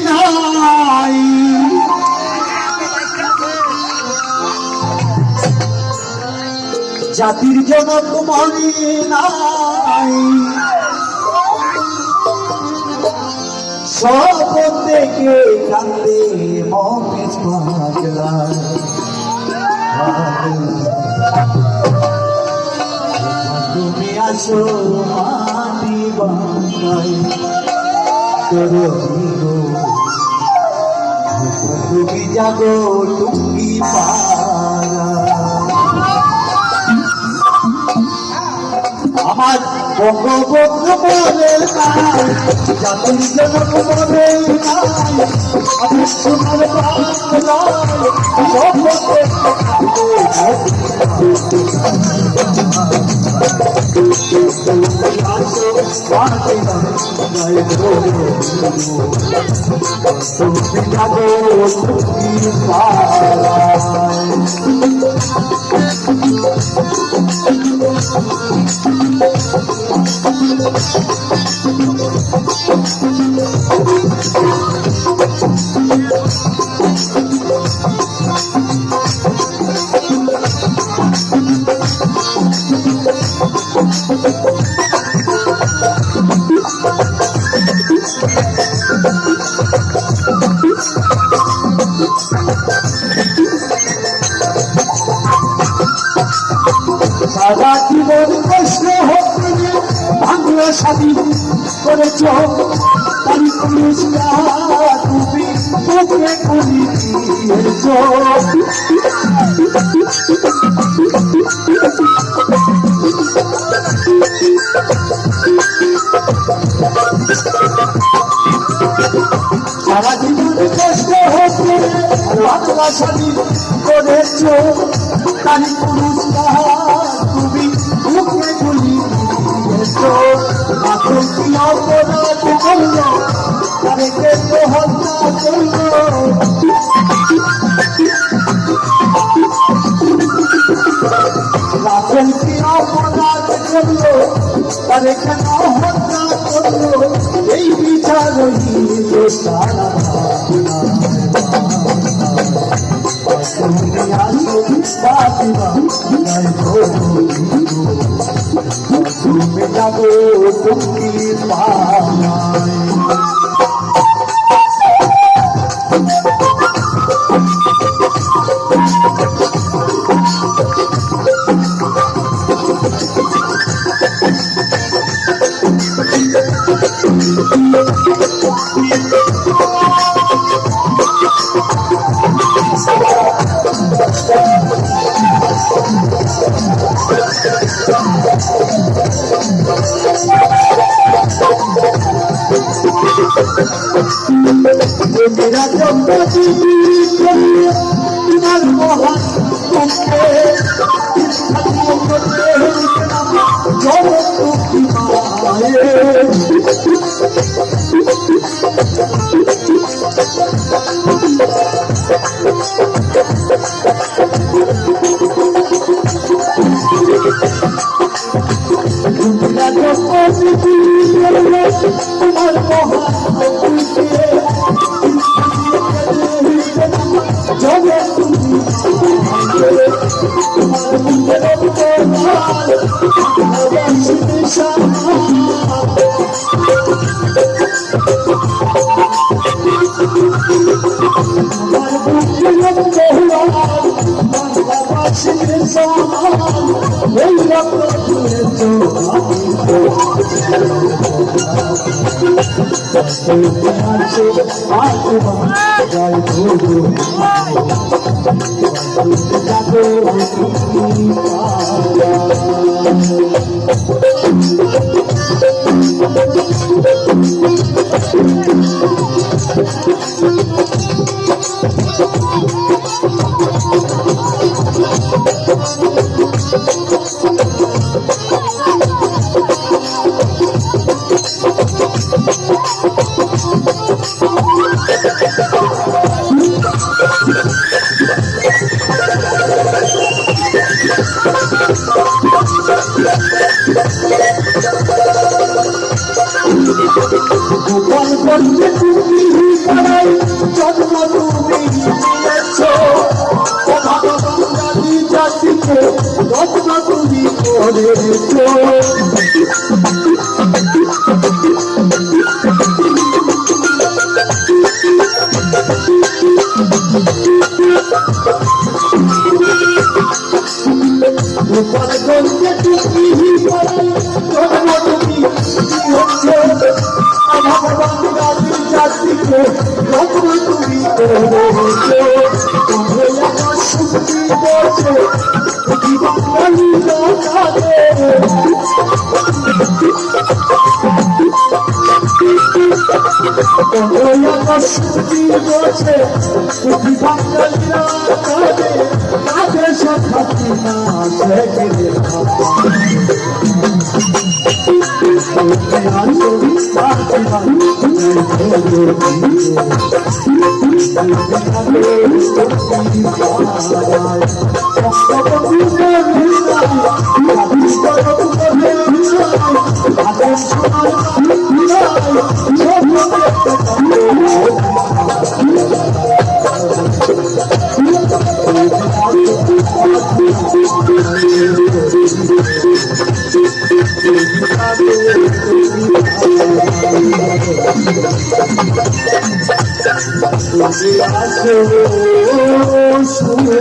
নাই, জাতির জনক মনে নাই, সব থেকে কান্দে মমেজ পাগলা। তুমি আসো মাটি বাংলায় তুমি জাগো টুঙ্গি পাড়া। আমার বঙ্গবন্ধু বলে নাই, জাতির জনক বলে নাই, আমি সোনার বাংলায় সারা জীবন কষ্ট হতে বাংলা স্বাধীন করেছ, তাই পুরস্কার তুমি তোকে করি দিয়েছ। সারা জীবন কষ্ট হতে বাংলা স্বাধীন করেছ, তাই পুরস্কার তুমি তোকে করি দিয়েছ। মাত্র কি অপরাধ করল, তাদেরকে তো হত্যা করল। রাসেল কি অপরাধ করল, তারে কেন হত্যা করল, এই বিচার হইল সারা। তুমি আসো বাতিবা গাই তুমি যাবো টুঙ্গি পাড়ায়। मेरा चंद्र तुम्हार महान तुमके जब तुम्हार महान गोपाल জন্ম তুমি দিয়েছ ও ভগবান জাতি জাতিকে যত্ন তুমি করেছ উপার্জনকে তুমি করাই জন্ম তুমি দিয়েছ ও ভগবান জাতি জাতিকে যত্ন তুমি করেছ তোমার আমার শক্তি বসে জীবন কাঁদে আমার শক্তি বসে বাঙালিরা কাঁদে কাঁদে সব থাকি না সেখানে শুয়ে